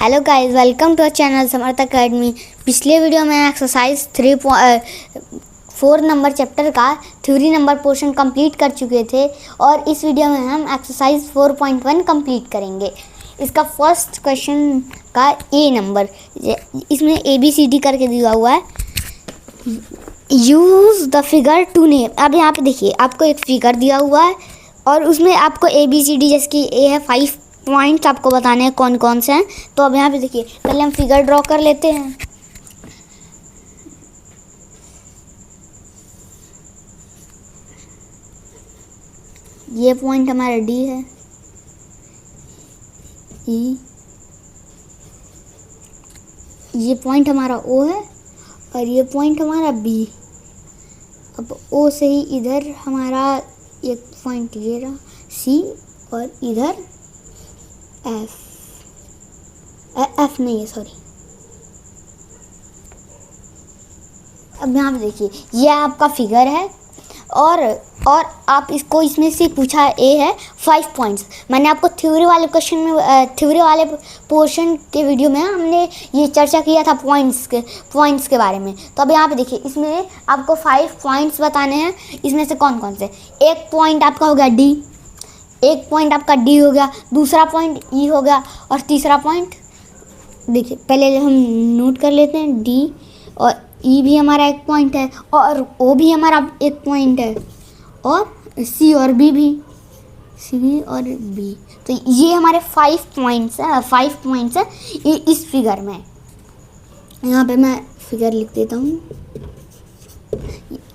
Hello guys, welcome to our channel Samarth academy. पिछले video में exercise 4 number chapter का theory number portion complete कर चुके थे और इस वीडियो में हम एक्सरसाइज 4.1 कंप्लीट करेंगे। इसका फर्स्ट क्वेश्चन का ए नंबर, इसमें ABCD करके दिया हुआ है। Use the figure to name. अब यहाँ पे देखिए, आपको एक फिगर दिया हुआ है और उसमें आपको ABCD, जैसे कि ए है 5 पॉइंट्स आपको बताने हैं कौन कौन से हैं। तो अब यहाँ पे देखिए, पहले हम फिगर ड्रॉ कर लेते हैं। ये पॉइंट हमारा D है, E, ये पॉइंट हमारा O है और ये पॉइंट हमारा B। अब O से ही इधर हमारा एक पॉइंट ये रहा C और इधर F नहीं है, सॉरी। अब यहाँ पे देखिए, ये आपका फिगर है और आप इसको, इसमें से पूछा A है 5 पॉइंट्स। मैंने आपको थ्योरी वाले क्वेश्चन में, थ्योरी वाले पोर्शन के वीडियो में हमने ये चर्चा किया था पॉइंट्स के बारे में। तो अब यहाँ पे देखिए, इसमें आपको 5 पॉइंट्स बताने हैं। इसमें से कौन कौन से? एक पॉइंट आपका हो गया D, एक पॉइंट आपका D हो गया, दूसरा पॉइंट E हो गया और तीसरा पॉइंट, देखिए पहले हम नोट कर लेते हैं, D और E भी हमारा एक पॉइंट है और O भी हमारा एक पॉइंट है और C और B भी, C और B। तो ये हमारे 5 पॉइंट्स हैं इस फिगर में। यहाँ पे मैं फिगर लिख देता हूँ।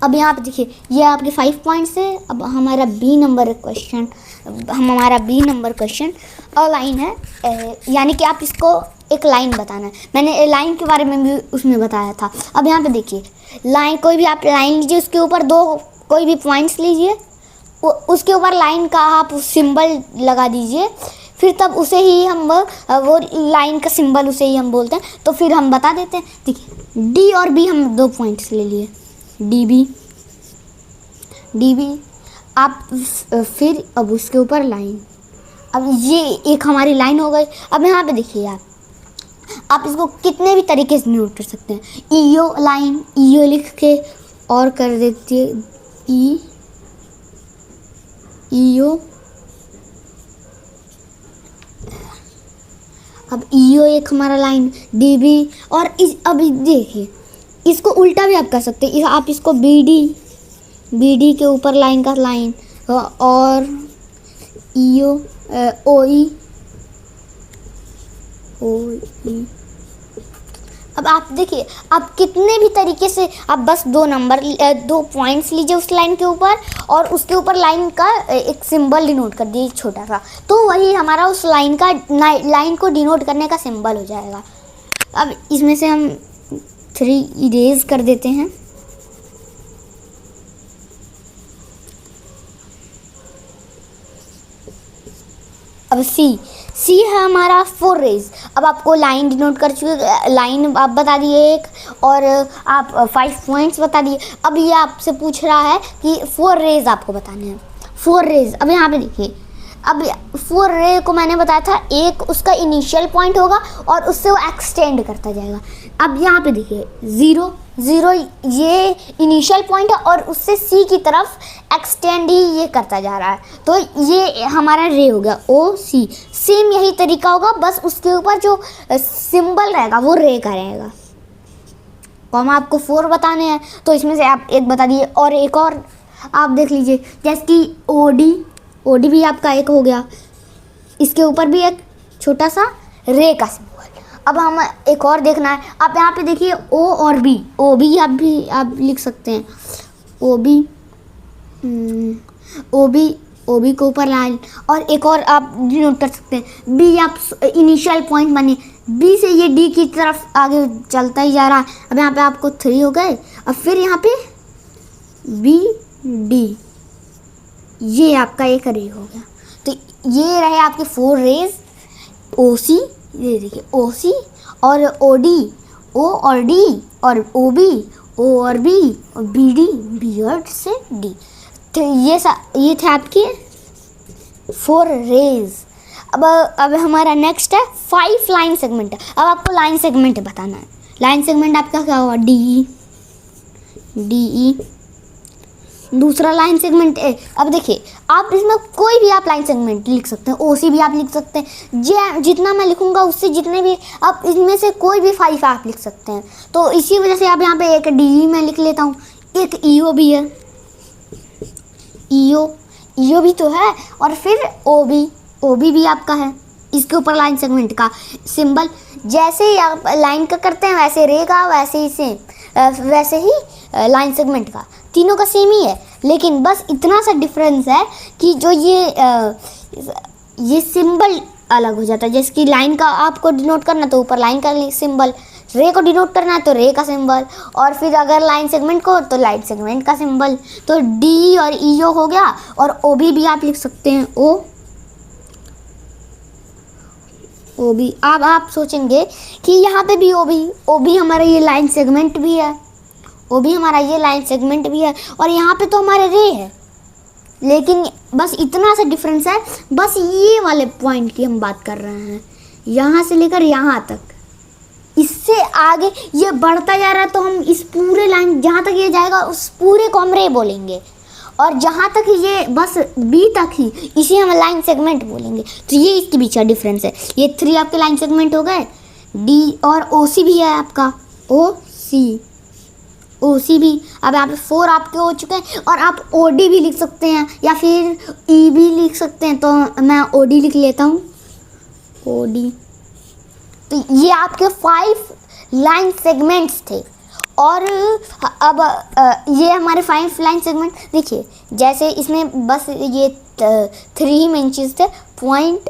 अब यहाँ पे देखिए, ये आपके 5 पॉइंट्स है। अब हमारा B नंबर क्वेश्चन और लाइन है, यानी कि आप इसको एक लाइन बताना है। मैंने लाइन के बारे में भी उसमें बताया था। अब यहाँ पे देखिए, लाइन, कोई भी आप लाइन लीजिए, उसके ऊपर कोई भी पॉइंट्स लीजिए, उसके ऊपर लाइन का आप सिंबल लगा दीजिए, फिर तब उसे ही हम वो लाइन का सिंबल उसे ही हम बोलते हैं। तो फिर हम बता देते हैं। देखिए, D और B हम 2 पॉइंट्स ले लिए, DB आप, फिर अब उसके ऊपर लाइन। अब ये एक हमारी लाइन हो गई। अब यहाँ पे देखिए, आप इसको कितने भी तरीके से नोट कर सकते हैं। EO लाइन, EO लिख के और कर देती है EO। अब EO एक हमारा लाइन, DB और अब देखिए, इसको उल्टा भी आप कर सकते हैं। आप इसको BD के ऊपर लाइन का लाइन और EO OE। अब आप देखिए, आप कितने भी तरीके से आप बस 2 पॉइंट्स लीजिए उस लाइन के ऊपर और उसके ऊपर लाइन का एक सिंबल डिनोट कर दीजिए छोटा सा, तो वही हमारा उस लाइन को डिनोट करने का सिंबल हो जाएगा। अब इसमें से हम 3 इरेज कर देते हैं। अब C है हमारा 4 रेज। अब आपको लाइन डिनोट कर चुके, लाइन आप बता दिए एक, और आप 5 पॉइंट्स बता दिए। अब ये आपसे पूछ रहा है कि 4 रेज आपको बताने हैं। 4 रेज, अब यहाँ पे देखिए, अब 4 रे को मैंने बताया था, एक उसका इनिशियल पॉइंट होगा और उससे वो एक्सटेंड करता जाएगा। अब यहाँ पे देखिए, 0 ये इनिशियल पॉइंट है और उससे C की तरफ एक्सटेंड ही ये करता जा रहा है, तो ये हमारा रे हो गया OC। सेम यही तरीका होगा, बस उसके ऊपर जो सिंबल रहेगा वो रे का रहेगा। तो हम आपको 4 बताने हैं, तो इसमें से आप एक बता दिए और एक और आप देख लीजिए, जैसे कि OD भी आपका एक हो गया, इसके ऊपर भी एक छोटा सा रे का सिंबल। अब हम एक और देखना है। आप यहाँ पे देखिए, O और B, OB आप लिख सकते हैं, OB के ऊपर लाइन, और एक और आप नोट कर सकते हैं, B आप इनिशियल पॉइंट बने, B से ये D की तरफ आगे चलता ही जा रहा है। अब यहाँ पे आपको 3 हो गए। अब फिर यहाँ पे BD, ये आपका एक रे हो गया। तो ये रहे आपके 4 रेज, OC, ये देखिए OC और OD, O और D और OB, O और B और BD, B और से D। तो ये थे आपके 4 रेज। अब हमारा नेक्स्ट है 5 लाइन सेगमेंट। अब आपको लाइन सेगमेंट बताना है। लाइन सेगमेंट आपका क्या होगा, डी ई। दूसरा लाइन सेगमेंट ए। अब देखिए आप इसमें कोई भी आप लाइन सेगमेंट लिख सकते हैं, ओसी भी आप लिख सकते हैं। जितना मैं लिखूंगा उससे जितने भी आप इसमें से कोई भी 5 आप लिख सकते हैं। तो इसी वजह से आप यहाँ पे एक डी मैं लिख लेता हूँ। एक ईओ भी है, ईओ भी तो है। और फिर ओबी भी आपका है। इसके ऊपर लाइन सेगमेंट का सिंबल जैसे ही आप लाइन का करते हैं वैसे रे का, वैसे ही लाइन सेगमेंट का, तीनों का सेम ही है। लेकिन बस इतना सा डिफरेंस है कि जो ये सिंबल अलग हो जाता है। जैसे कि लाइन का आपको डिनोट करना तो ऊपर लाइन का सिंबल, रे को डिनोट करना है तो रे का सिंबल, और फिर अगर लाइन सेगमेंट को तो लाइन सेगमेंट का सिंबल। तो डी और ईओ हो गया। और ओबी भी आप लिख सकते हैं, ओबी। अब आप सोचेंगे कि यहाँ पे भी ओबी हमारा ये लाइन सेगमेंट भी है, ओबी हमारा ये लाइन सेगमेंट भी है, और यहाँ पे तो हमारे रे है। लेकिन बस इतना सा डिफरेंस है, बस ये वाले पॉइंट की हम बात कर रहे हैं, यहाँ से लेकर यहाँ तक। इससे आगे ये बढ़ता जा रहा है तो हम इस पूरे लाइन जहाँ तक ये जाएगा उस पूरे को हम रे बोलेंगे, और जहाँ तक ये बस बी तक ही इसे हम लाइन सेगमेंट बोलेंगे। तो ये इसके बीच का डिफरेंस है। ये 3 आपके लाइन सेगमेंट हो गए। डी और ओसी भी है आपका, ओसी भी। अब यहाँ पे 4 आपके हो चुके हैं। और आप ओडी भी लिख सकते हैं या फिर ई भी लिख सकते हैं। तो मैं ओडी लिख लेता हूँ, ओडी। तो ये आपके 5 लाइन सेगमेंट्स थे। और अब ये हमारे 5 लाइन सेगमेंट देखिए, जैसे इसमें बस ये 3 मेन चीज़ थे, पॉइंट,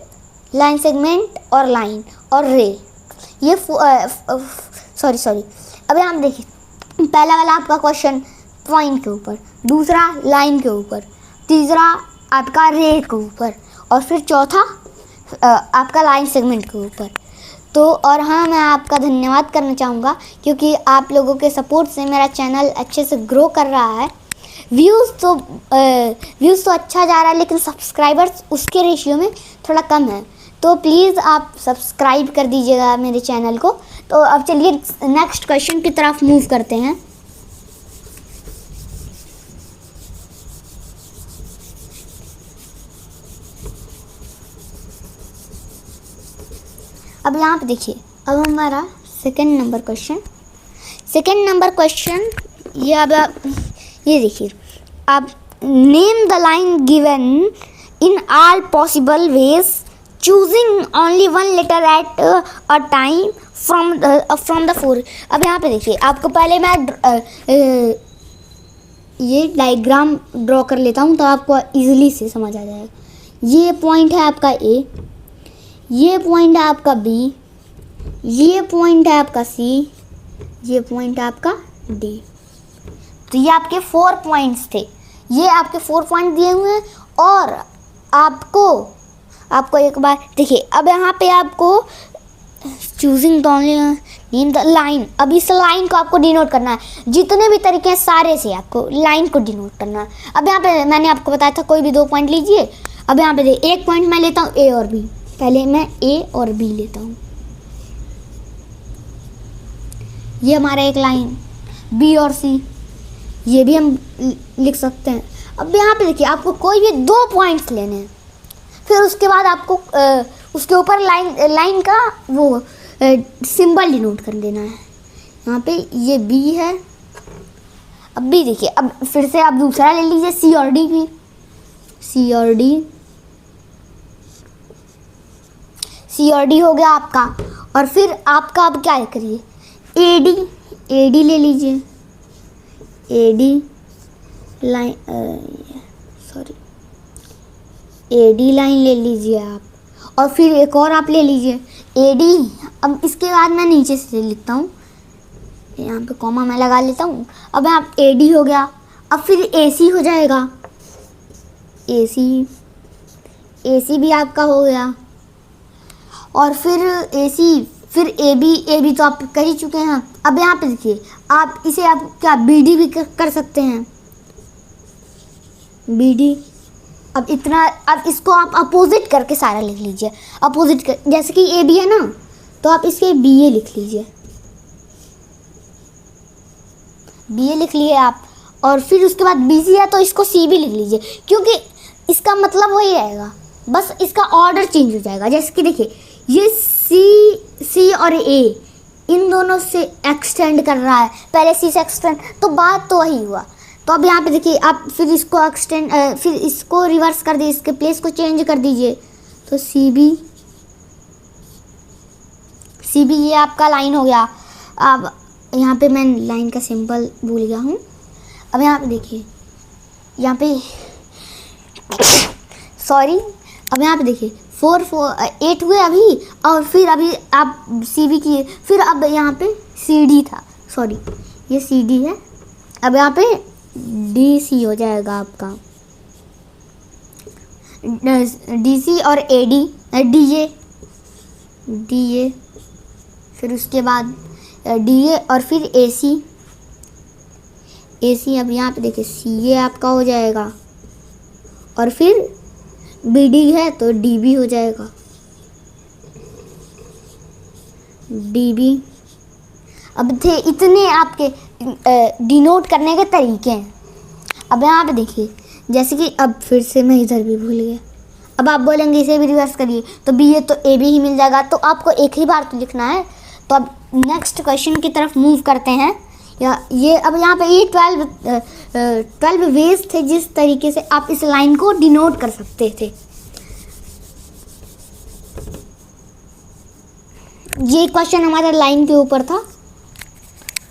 लाइन सेगमेंट और लाइन और रे। ये सॉरी अब यहाँ देखिए, पहला वाला आपका क्वेश्चन पॉइंट के ऊपर, दूसरा लाइन के ऊपर, तीसरा आपका रे के ऊपर, और फिर चौथा आपका लाइन सेगमेंट के ऊपर। तो और हाँ, मैं आपका धन्यवाद करना चाहूँगा क्योंकि आप लोगों के सपोर्ट से मेरा चैनल अच्छे से ग्रो कर रहा है। व्यूज़ तो अच्छा जा रहा है, लेकिन सब्सक्राइबर्स उसके रेशियो में थोड़ा कम है। तो प्लीज़ आप सब्सक्राइब कर दीजिएगा मेरे चैनल को। तो अब चलिए नेक्स्ट क्वेश्चन की तरफ मूव करते हैं। अब यहाँ पे देखिए, अब हमारा सेकंड नंबर क्वेश्चन ये अब ये देखिए, अब name the line given in all possible ways choosing only 1 letter at a time from the 4। अब यहाँ पे देखिए, आपको पहले मैं ये डायग्राम ड्रॉ कर लेता हूँ तो आपको इजीली से समझ आ जाएगा। ये पॉइंट है आपका ए, ये पॉइंट है आपका बी, ये पॉइंट है आपका सी, ये पॉइंट है आपका डी। तो ये आपके 4 पॉइंट्स थे। ये आपके 4 पॉइंट दिए हुए हैं। और आपको एक बार देखिए, अब यहाँ पे आपको choosing the only name the line. अब इस लाइन को आपको डिनोट करना है। जितने भी तरीके हैं सारे से आपको लाइन को डिनोट करना है। अब यहाँ पे मैंने आपको बताया था कोई भी 2 पॉइंट लीजिए। अब यहाँ पे देखिए, एक पॉइंट मैं लेता हूँ ए और बी। पहले मैं ए और बी लेता हूँ। ये हमारा एक लाइन, बी और सी, ये भी हम लिख सकते हैं। अब यहाँ पे देखिए, आपको कोई भी 2 पॉइंट्स लेने हैं, फिर उसके बाद आपको उसके ऊपर लाइन का वो सिंबल डिनोट कर देना है। यहाँ पे ये बी है। अब बी देखिए, अब फिर से आप दूसरा ले लीजिए, सी और डी भी, सी और डी हो गया आपका। और फिर आपका अब क्या करिए, ए डी ले लीजिए, A D line, A D line ले लीजिए आप। और फिर एक और आप ले लीजिए ए डी। अब इसके बाद मैं नीचे से लिखता हूँ, यहाँ पे कॉमा मैं लगा लेता हूँ। अब आप ए डी हो गया। अब फिर ए सी हो जाएगा, ए सी भी आपका हो गया। और फिर ए सी, फिर ए बी तो आप कर ही चुके हैं। अब यहाँ पे देखिए, आप इसे आप क्या बी डी भी कर सकते हैं, बी डी। अब इतना, अब इसको आप अपोजिट करके सारा लिख लीजिए। अपोजिट कर, जैसे कि ए बी है ना, तो आप इसके बी ए लिख लीजिए। बी ए लिख लिए आप, और फिर उसके बाद बी सी है तो इसको सी भी लिख लीजिए, क्योंकि इसका मतलब वही रहेगा, बस इसका ऑर्डर चेंज हो जाएगा। जैसे कि देखिए ये सी और ए इन दोनों से एक्सटेंड कर रहा है, पहले सी से एक्सटेंड, तो बात तो वही हुआ। तो अब यहाँ पे देखिए आप फिर इसको एक्सटेंड, फिर इसको रिवर्स कर दीजिए, इसके प्लेस को चेंज कर दीजिए, तो सी बी ये आपका लाइन हो गया। अब यहाँ पे मैं लाइन का सिंबल भूल गया हूँ। अब यहाँ पे देखिए, यहाँ पे सॉरी, अब यहाँ पे देखिए 8 हुए अभी, और फिर अभी आप सी बी किए, फिर अब यहाँ पे सी डी था, सॉरी ये सी डी है, अब यहाँ पे डी सी हो जाएगा आपका, डी सी और ए डी, डी ए, फिर उसके बाद डी ए और फिर ए सी। अब यहाँ पे देखिए सी ए आपका हो जाएगा, और फिर बी डी है तो डी बी हो जाएगा, डी बी। अब थे इतने आपके डिनोट करने के तरीके हैं। अब यहाँ पे देखिए, जैसे कि अब फिर से मैं इधर भी भूल गया, अब आप बोलेंगे इसे भी रिवर्स करिए, तो बी ए तो ए बी ही मिल जाएगा, तो आपको एक ही बार तो लिखना है। तो अब नेक्स्ट क्वेश्चन की तरफ मूव करते हैं। या ये अब यहाँ पे ये 12 वेज थे जिस तरीके से आप इस लाइन को डिनोट कर सकते थे। ये क्वेश्चन हमारा लाइन के ऊपर था।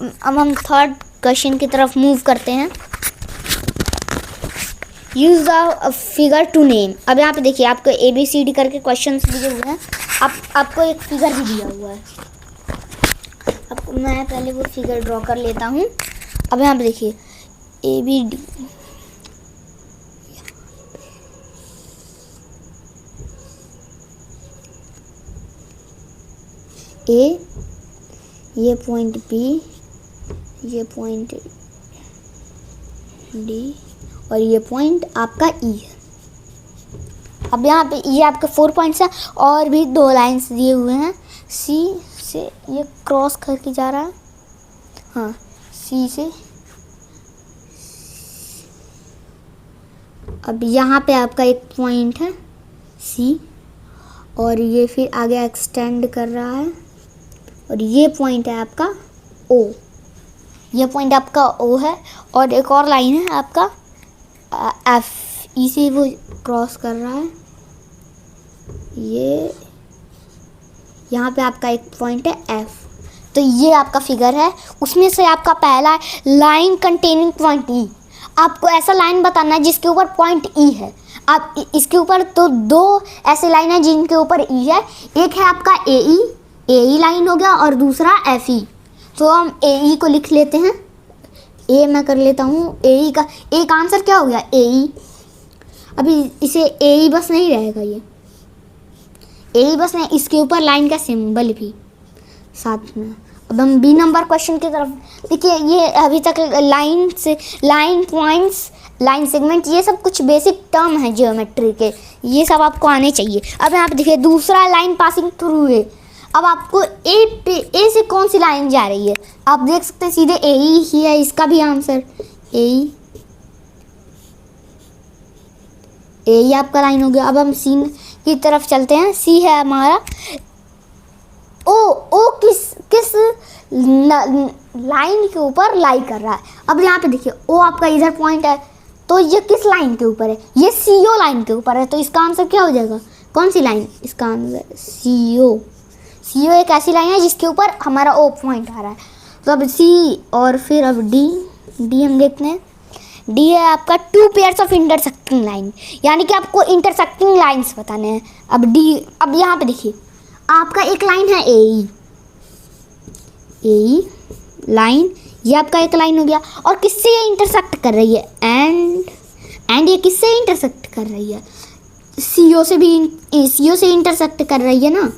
अब हम थर्ड क्वेश्चन की तरफ मूव करते हैं। Use the figure to name. अब यहाँ पे देखिए आपको ABCD करके क्वेश्चंस दिए हुए हैं, आपको एक फिगर भी दिया हुआ है। अब मैं पहले वो फिगर ड्रॉ कर लेता हूँ। अब यहाँ पे देखिए ABD, ए, ये पॉइंट B, ये पॉइंट D और ये पॉइंट आपका E है। अब यहाँ पे ये आपके 4 पॉइंट्स हैं और भी 2 लाइंस दिए हुए हैं। C से ये क्रॉस करके जा रहा है, हाँ C से। अब यहाँ पे आपका एक पॉइंट है C और ये फिर आगे एक्सटेंड कर रहा है, और ये पॉइंट है आपका O, ये पॉइंट आपका O है। और एक और लाइन है आपका F, इसे वो क्रॉस कर रहा है। ये यहाँ पे आपका एक पॉइंट है F। तो ये आपका फिगर है, उसमें से आपका पहला है लाइन कंटेनिंग पॉइंट E। आपको ऐसा लाइन बताना है जिसके ऊपर पॉइंट E है। आप इसके ऊपर तो 2 ऐसे लाइन है जिनके ऊपर E है। एक है आपका AE लाइन हो गया, और दूसरा FE। तो हम AE को लिख लेते हैं, ए मैं कर लेता हूँ। AE का एक आंसर क्या हो गया, AE। अभी इसे AE बस नहीं रहेगा, ये AE बस नहीं, इसके ऊपर लाइन का सिंबल भी साथ में। अब हम B नंबर क्वेश्चन की तरफ देखिए। ये अभी तक लाइन से लाइन पॉइंट्स, लाइन सेगमेंट, ये सब कुछ बेसिक टर्म है ज्योमेट्री के, ये सब आपको आने चाहिए। अब यहाँ पे देखिए दूसरा लाइन पासिंग थ्रू है। अब आपको ए से कौन सी लाइन जा रही है, आप देख सकते हैं सीधे AE ही है, इसका भी आंसर AE आपका लाइन हो गया। अब हम C की तरफ चलते हैं। C है हमारा O किस लाइन के ऊपर लाई कर रहा है। अब यहाँ पे देखिए O आपका इधर पॉइंट है, तो ये किस लाइन के ऊपर है, ये CO लाइन के ऊपर है। तो इसका आंसर क्या हो जाएगा, कौन सी लाइन, इसका आंसर CO एक ऐसी लाइन है जिसके ऊपर हमारा O पॉइंट आ रहा है। तो अब C और फिर अब D हम देखते हैं। D है आपका 2 पेयर्स ऑफ इंटरसेक्टिंग लाइन, यानी कि आपको इंटरसेक्टिंग लाइंस बताने हैं। अब यहाँ पे देखिए आपका एक लाइन है AE लाइन, ये आपका एक लाइन हो गया, और किससे ये इंटरसेक्ट कर रही है, एंड ये किससे इंटरसेक्ट कर रही है, CO से इंटरसेक्ट कर रही है ना।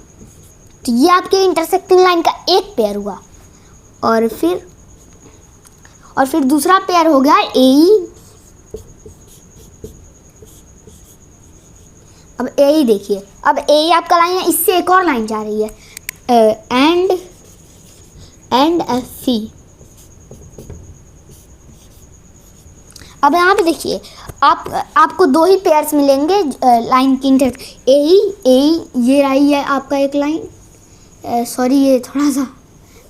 तो ये आपके इंटरसेक्टिंग लाइन का एक पेयर हुआ, और फिर दूसरा पेयर हो गया AE अब ए ही देखिए, अब ए ही आपका लाइन है, इससे एक और लाइन जा रही है एंड एफ सी। अब यहाँ पे देखिए आपको दो ही पेयर्स मिलेंगे लाइन की इंटर ए ही ये रही है आपका एक लाइन, सॉरी ये थोड़ा सा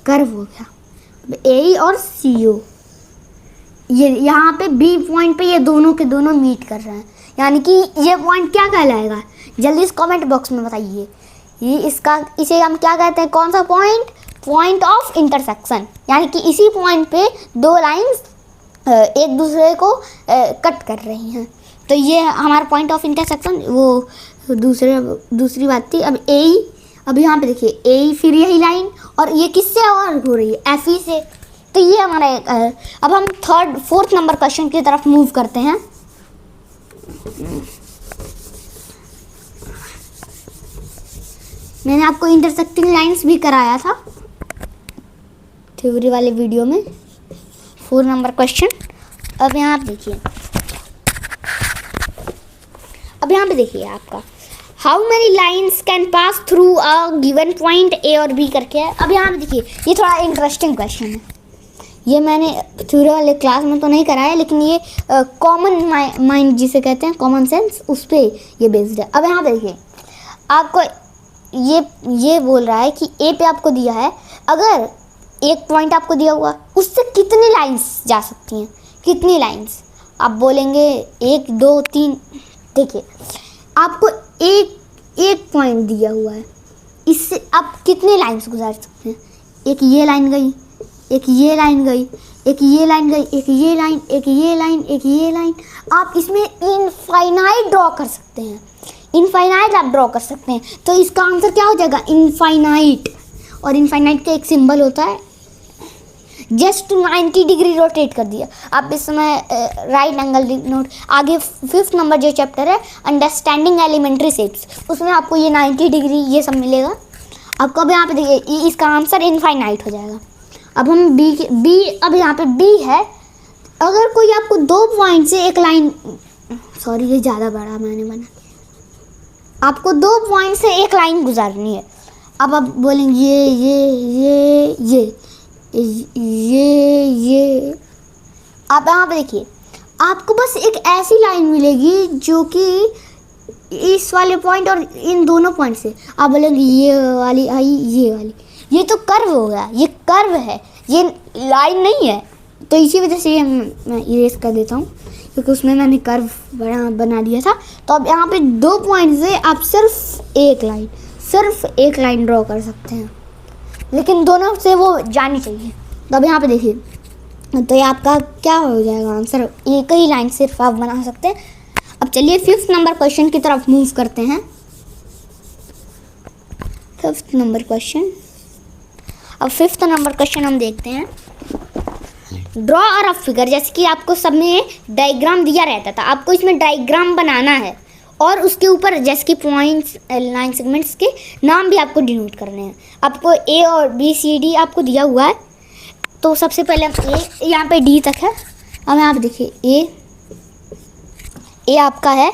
कर्व हो गया, ए और सी ओ, ये यहाँ पे बी पॉइंट पे ये दोनों के दोनों मीट कर रहे हैं, यानी कि ये पॉइंट क्या कहलाएगा, जल्दी इस कमेंट बॉक्स में बताइए। ये इसे हम क्या कहते हैं, कौन सा पॉइंट, पॉइंट ऑफ इंटरसेक्शन, यानी कि इसी पॉइंट पे दो लाइंस एक दूसरे को कट कर रही हैं, तो ये हमारा पॉइंट ऑफ इंटरसेक्शन। वो दूसरी बात थी। अब यहाँ पे देखिए ए फिर यही लाइन, और ये किससे और हो रही है, एफ ई से, तो ये हमारा अब हम फोर्थ नंबर क्वेश्चन की तरफ मूव करते हैं। मैंने आपको इंटरसेक्टिंग लाइंस भी कराया था थ्योरी वाले वीडियो में। 4 नंबर क्वेश्चन। अब यहाँ पे देखिए आपका how many lines can pass through a given point A और बी करके है। अब यहाँ पे देखिए ये थोड़ा इंटरेस्टिंग क्वेश्चन है, ये मैंने थ्योरी वाले क्लास में तो नहीं कराया, लेकिन ये कॉमन माइंड जिसे कहते हैं, कॉमन सेंस, उस पर ये बेस्ड है। अब यहाँ पे देखिए आपको ये बोल रहा है कि ए पे आपको दिया है, अगर एक पॉइंट आपको दिया हुआ उससे कितनी लाइंस जा सकती हैं, कितनी लाइंस, आप बोलेंगे 1 2 3। देखिए आपको एक पॉइंट दिया हुआ है, इससे आप कितनी लाइंस गुजार सकते हैं, एक ये लाइन गई, एक ये लाइन गई, एक ये लाइन गई, एक ये लाइन, एक ये लाइन, एक ये लाइन, आप इसमें इनफाइनाइट ड्रॉ कर सकते हैं, इनफाइनाइट आप ड्रॉ कर सकते हैं। तो इसका आंसर क्या हो जाएगा, इनफाइनाइट। और इनफाइनाइट का एक सिंबल होता है, जस्ट 90 डिग्री रोटेट कर दिया। आप इस समय राइट एंगल नोट, आगे 5th नंबर जो चैप्टर है अंडरस्टैंडिंग एलिमेंट्री शेप्स, उसमें आपको ये 90 डिग्री ये सब मिलेगा आपको। अब यहाँ पे देखिए इसका आंसर इनफाइनाइट हो जाएगा। अब हम अब यहाँ पे बी है, अगर कोई आपको 2 पॉइंट से एक लाइन, सॉरी ये ज़्यादा बड़ा मैंने बना, आपको 2 पॉइंट से एक लाइन गुजारनी है। अब आप बोलेंगे ये आप यहाँ पे देखिए आपको बस एक ऐसी लाइन मिलेगी जो कि इस वाले पॉइंट और इन दोनों पॉइंट से, आप बोलेंगे ये वाली आई, ये वाली, ये तो कर्व हो गया, ये कर्व है, ये लाइन नहीं है। तो इसी वजह से मैं इरेज कर देता हूँ, क्योंकि उसमें मैंने कर्व बना दिया था। तो अब यहाँ पे 2 पॉइंट से आप सिर्फ एक लाइन ड्रॉ कर सकते हैं, लेकिन दोनों से वो जानी चाहिए। तो अब यहाँ पे देखिए, तो ये आपका क्या हो जाएगा आंसर, एक ही लाइन सिर्फ आप बना सकते हैं। अब चलिए 5th नंबर क्वेश्चन की तरफ मूव करते हैं। 5th number question. अब 5th नंबर क्वेश्चन हम देखते हैं। ड्रॉ अ रफ फिगर, जैसे कि आपको सब में डायग्राम दिया रहता था, आपको इसमें डायग्राम बनाना है और उसके ऊपर जैसे कि पॉइंट्स, लाइन सेगमेंट्स के नाम भी आपको डिनोट करने हैं। आपको ए और बी सी डी आपको दिया हुआ है, तो सबसे पहले हम ए, यहाँ पे डी तक है। अब यहाँ पे देखिए ए आपका है,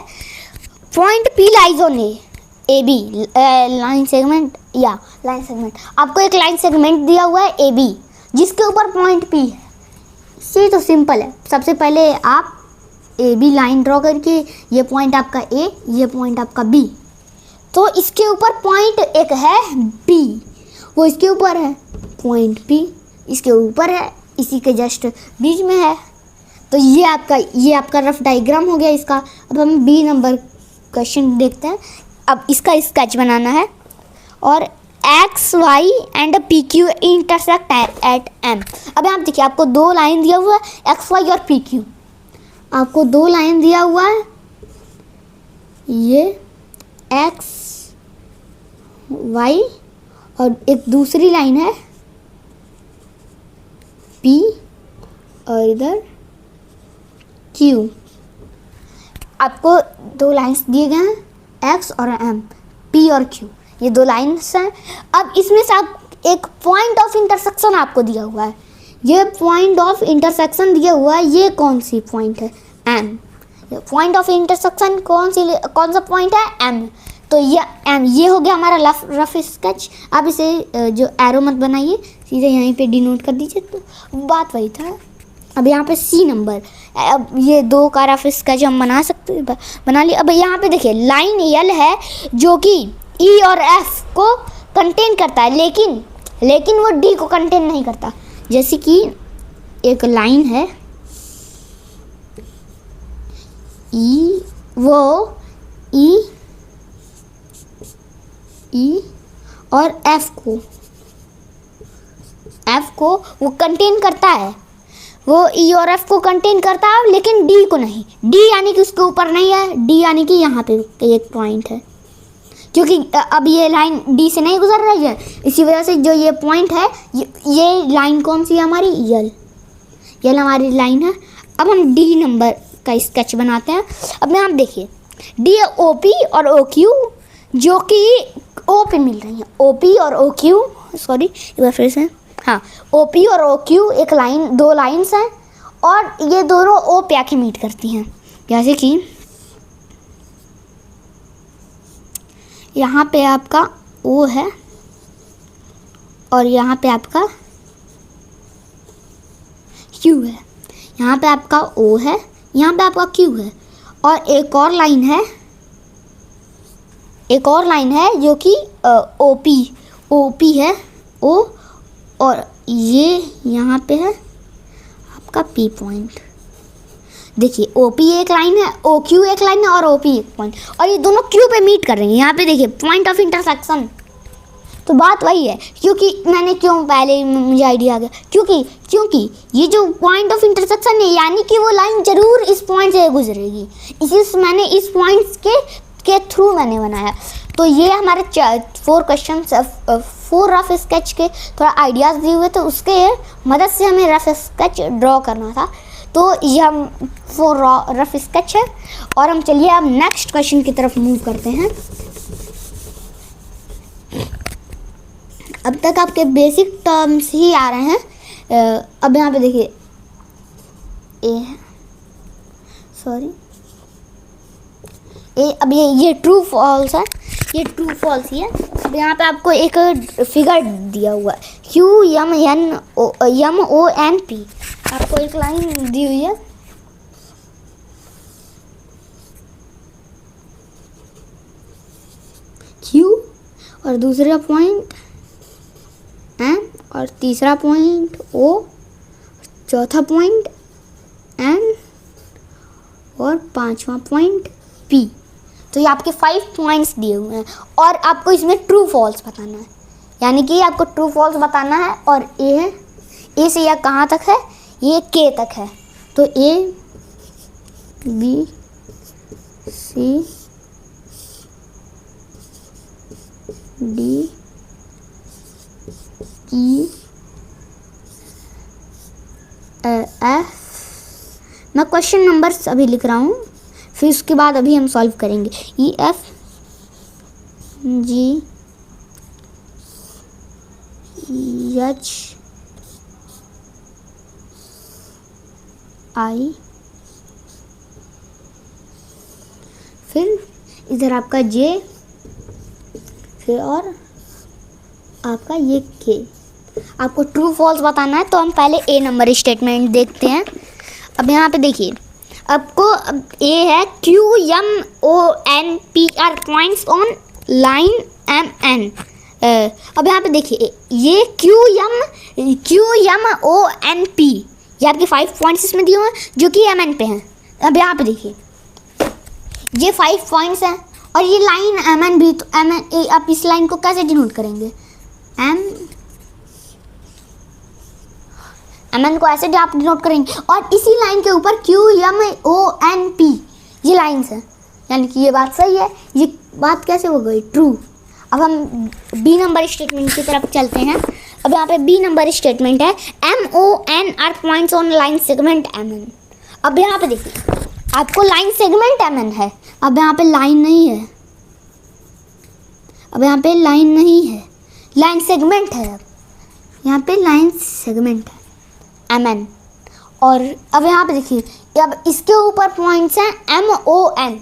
point P lies on A B line segment, या लाइन सेगमेंट, आपको एक लाइन सेगमेंट दिया हुआ है ए बी जिसके ऊपर पॉइंट पी है। ये तो सिंपल है, सबसे पहले आप ए बी लाइन ड्रॉ करके, ये पॉइंट आपका ए, ये पॉइंट आपका बी, तो इसके ऊपर पॉइंट एक है बी, वो इसके ऊपर है, पॉइंट पी इसके ऊपर है, इसी के जस्ट बीच में है। तो ये आपका रफ डायग्राम हो गया इसका। अब हम बी नंबर क्वेश्चन देखते हैं। अब इसका स्केच बनाना है, और X Y and P Q intersect at M. अब यहाँ देखिए आपको 2 लाइन दिया हुआ है, एक्स वाई और पी क्यू, आपको 2 लाइन दिया हुआ है, ये एक्स वाई, और एक दूसरी लाइन है पी, और इधर क्यू। आपको 2 लाइन्स दिए गए हैं, एक्स और एम, पी और क्यू, ये 2 लाइन्स हैं। अब इसमें से आप एक पॉइंट ऑफ इंटरसेक्शन आपको दिया हुआ है, ये पॉइंट ऑफ इंटरसेक्शन दिया हुआ है, ये कौन सी पॉइंट है, एम, पॉइंट ऑफ इंटरसेक्शन कौन सा पॉइंट है, एम। तो ये हो गया हमारा रफ स्केच। अब इसे जो एरो मत बनाइए, सीधे यहीं पे डिनोट कर दीजिए। तो बात वही था। अब यहाँ पे सी नंबर, अब ये 2 का रफ स्केच हम बना सकते, बना लिए। अब यहाँ पे देखिए लाइन यल है जो कि ई और एफ को कंटेन करता है, लेकिन वो डी को कंटेन नहीं करता। जैसे कि एक लाइन है ई, वो ई और एफ को वो कंटेन करता है, वो ई और एफ को कंटेन करता है, लेकिन डी को नहीं। डी यानी कि उसके ऊपर नहीं है, डी यानी कि यहाँ पे एक पॉइंट है, क्योंकि अब ये लाइन डी से नहीं गुजर रही है, इसी वजह से जो ये पॉइंट है, ये लाइन कौन सी है हमारी, यल हमारी लाइन है। अब हम डी नंबर का स्केच बनाते हैं। अब यहाँ आप देखिए डी ओ पी और ओ क्यू जो कि ओ पे मिल रही हैं, ओ पी और ओ क्यू, सॉरी एक बार फिर से, हाँ, ओ पी और ओ क्यू एक लाइन, 2 लाइन्स हैं और ये दोनों ओ पे आके मीट करती हैं। जैसे कि यहाँ पे आपका ओ है और यहाँ पे आपका क्यू है, यहाँ पे आपका ओ है, यहाँ पे आपका क्यू है, और एक और लाइन है जो कि ओ पी है, ओ, और ये यहाँ पे है आपका पी पॉइंट। देखिए ओ पी एक लाइन है, ओ क्यू एक लाइन है और ओ पी एक पॉइंट, और ये दोनों क्यू पे मीट कर रही हैं। यहाँ पे देखिए पॉइंट ऑफ इंटरसेक्शन। तो बात वही है, क्योंकि मैंने क्यों पहले मुझे आइडिया आ गया, क्योंकि ये जो पॉइंट ऑफ इंटरसेक्शन है, यानी कि वो लाइन जरूर इस पॉइंट से गुजरेगी, इसी मैंने इस पॉइंट्स के थ्रू मैंने बनाया। तो ये हमारे 4 क्वेश्चन, 4 रफ स्केच के थोड़ा आइडियाज़ दिए हुए, तो उसके मदद से हमें रफ स्केच ड्रॉ करना था। तो ये हम 4 रफ स्केच है, और हम चलिए अब नेक्स्ट क्वेश्चन की तरफ मूव करते हैं। अब तक आपके बेसिक टर्म्स ही आ रहे हैं। अब यहाँ पे देखिए ए है, सॉरी ए, अब ये ट्रू फॉल्स है, ये ट्रू फॉल्स ही है। अब यहाँ पे आपको एक फिगर दिया हुआ है, Q M O N P, आपको एक लाइन दी हुई है, क्यू और दूसरा पॉइंट एम और तीसरा पॉइंट ओ, चौथा पॉइंट एन और 5वां पॉइंट पी। तो ये आपके 5 पॉइंट्स दिए हुए हैं, और आपको इसमें ट्रू फॉल्स बताना है, यानी कि आपको ट्रू फॉल्स बताना है। और ए है, ए से यह कहाँ तक है, ये के तक है। तो A B C D E F, मैं क्वेश्चन नंबर्स अभी लिख रहा हूँ, फिर उसके बाद अभी हम सॉल्व करेंगे। E F G H I, फिर इधर आपका जे, फिर और आपका ये के। आपको ट्रू फॉल्स बताना है, तो हम पहले ए नंबर स्टेटमेंट देखते हैं। अब यहाँ पे देखिए आपको ए है, Q M O N P R points on line M N. अब यहाँ पे देखिए ये Q M O N P, ये आपके 5 पॉइंट्स इसमें दिए हुए हैं जो कि एम एन पे हैं। अब यहाँ पे देखिए ये 5 पॉइंट्स हैं, और ये लाइन एम एन भी, तो एम एन, आप इस लाइन को कैसे डिनोट करेंगे, एम एन को ऐसे आप डिनोट करेंगे, और इसी लाइन के ऊपर Q M O N P ये लाइन्स हैं, यानी कि ये बात सही है। ये बात कैसे हो गई, ट्रू। अब हम बी नंबर स्टेटमेंट की तरफ चलते हैं। अब यहाँ पे बी नंबर स्टेटमेंट है, M O N R points on line segment M N. अब यहाँ पे देखिए आपको लाइन सेगमेंट एम एन है, अब यहाँ पे लाइन नहीं है, अब यहाँ पे लाइन नहीं है, लाइन सेगमेंट है। अब यहाँ पे लाइन सेगमेंट है एम एन, और अब यहाँ पे देखिए, अब इसके ऊपर पॉइंट्स हैं MON,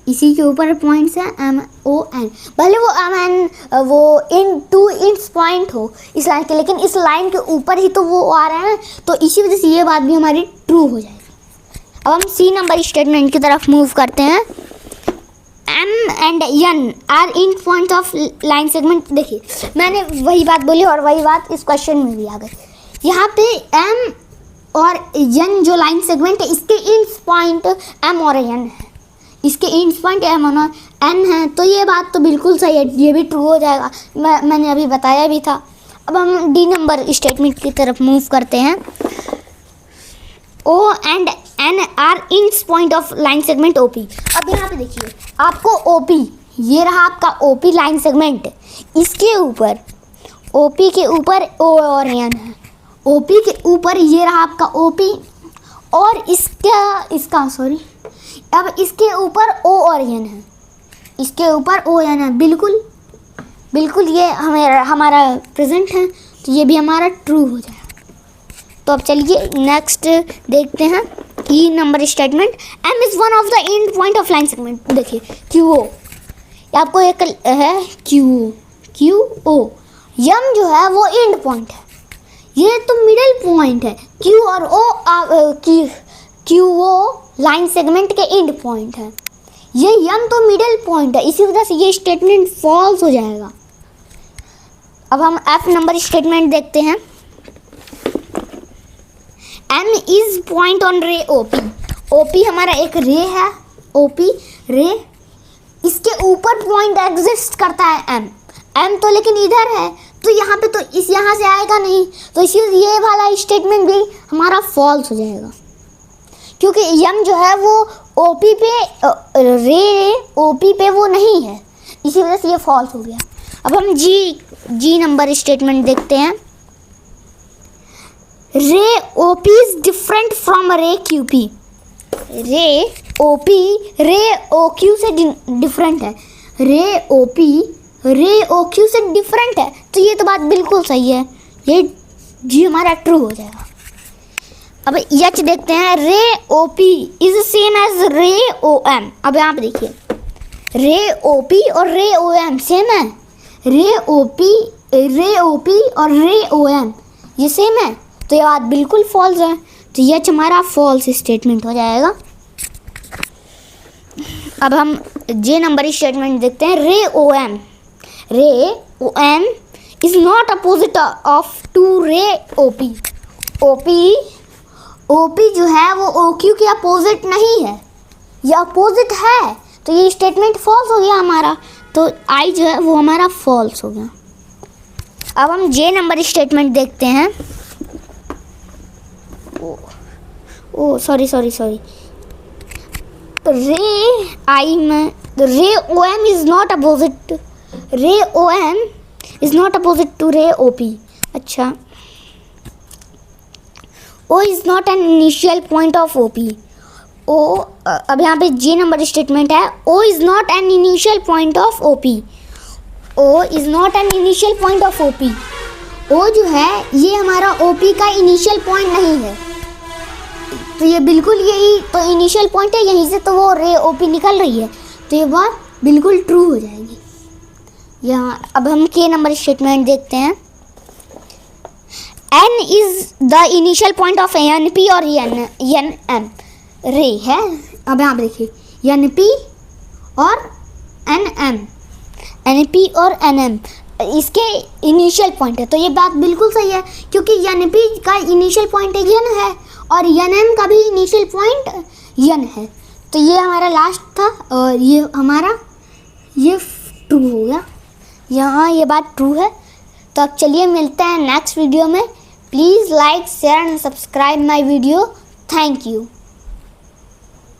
इसी के ऊपर पॉइंट्स हैं MON, भले वो MN वो इन 2 इंच पॉइंट हो इस लाइन के, लेकिन इस लाइन के ऊपर ही तो वो आ रहा है, तो इसी वजह से ये बात भी हमारी ट्रू हो जाएगी। अब हम C नंबर स्टेटमेंट की तरफ मूव करते हैं। M and N are in point of line segment. देखिए मैंने वही बात बोली और वही बात इस क्वेश्चन में भी आ गई। यहाँ पे M और N जो लाइन सेगमेंट है, इसके इंच पॉइंट M और N है, इसके इंच पॉइंट M और N है, तो ये बात तो बिल्कुल सही है, ये भी ट्रू हो जाएगा, मैंने अभी बताया भी था। अब हम D नंबर स्टेटमेंट की तरफ मूव करते हैं। O and N are inch point of line segment OP। अब यहाँ पे देखिए आपको OP, ये रहा आपका OP लाइन सेगमेंट, इसके ऊपर OP के ऊपर O और N है, OP के ऊपर ये रहा आपका OP और इसका सॉरी, अब इसके ऊपर O और N है, इसके ऊपर O N है, बिल्कुल ये हमारा प्रेजेंट है, तो ये भी हमारा ट्रू हो जाएगा। तो अब चलिए नेक्स्ट देखते हैं E number statement. M is one of the end point of line segment. देखिए QO, आपको एक है QO, M जो है वो एंड पॉइंट है, ये तो मिडिल पॉइंट है। Q और O QO लाइन सेगमेंट के एंड पॉइंट है, ये M तो मिडिल पॉइंट है, इसी वजह से ये स्टेटमेंट फॉल्स हो जाएगा। अब हम F नंबर स्टेटमेंट देखते हैं। M इज पॉइंट ऑन रे OP हमारा एक रे है, OP रे, इसके ऊपर पॉइंट एग्जिस्ट करता है M तो लेकिन इधर है, तो यहाँ पे तो इस यहाँ से आएगा नहीं, तो इसीलिए ये वाला स्टेटमेंट भी हमारा फॉल्स हो जाएगा, क्योंकि M जो है वो OP पे रे OP पे वो नहीं है, इसी वजह से ये फॉल्स हो गया। अब हम G नंबर स्टेटमेंट देखते हैं। रे OP इज डिफरेंट फ्रॉम रे QP। रे OP रे OQ से डिफरेंट है, रे OP रे OQ से डिफरेंट है, तो ये तो बात बिल्कुल सही है, ये जी हमारा ट्रू हो जाएगा। अब H देखते हैं। रे OP इज सेम एज रे OM। अब यहाँ पे देखिए रे OP और रे OM सेम है, रे OP और रे OM ये सेम है, तो ये बात बिल्कुल फॉल्स है, तो ये हमारा फॉल्स स्टेटमेंट हो जाएगा। अब हम J नंबर स्टेटमेंट देखते हैं। Ray OM is not opposite of to ray OP। OP जो है वो OQ के अपोजिट नहीं है, ये अपोजिट है, तो ये स्टेटमेंट फॉल्स हो गया हमारा, तो I जो है वो हमारा फॉल्स हो गया। अब हम J नंबर स्टेटमेंट देखते हैं। Sorry ray OM is not opposite, ray OM is not opposite to ray OP। अच्छा, O is not an initial point of OP। अब यहाँ पे J नंबर स्टेटमेंट है। O is not an initial point of OP। O is not an initial point of OP। O जो है ये हमारा OP का इनिशियल पॉइंट नहीं है, तो ये बिल्कुल यही तो इनिशियल पॉइंट है, यहीं से तो वो रे OP निकल रही है, तो ये बात बिल्कुल ट्रू हो जाएगी यहाँ। अब हम K नंबर स्टेटमेंट देखते हैं। N is the initial point of NP और NM। रे है, अब यहाँ पे देखिए NP और NP और NM इसके इनिशियल पॉइंट है, तो ये बात बिल्कुल सही है, क्योंकि NP का इनिशियल पॉइंट N है और NM का भी इनिशियल पॉइंट N है, तो ये हमारा लास्ट था और ये हमारा ये ट्रू हो गया, यहाँ ये बात ट्रू है। तो अब चलिए मिलते हैं नेक्स्ट वीडियो में। Please like share and subscribe my video. Thank you.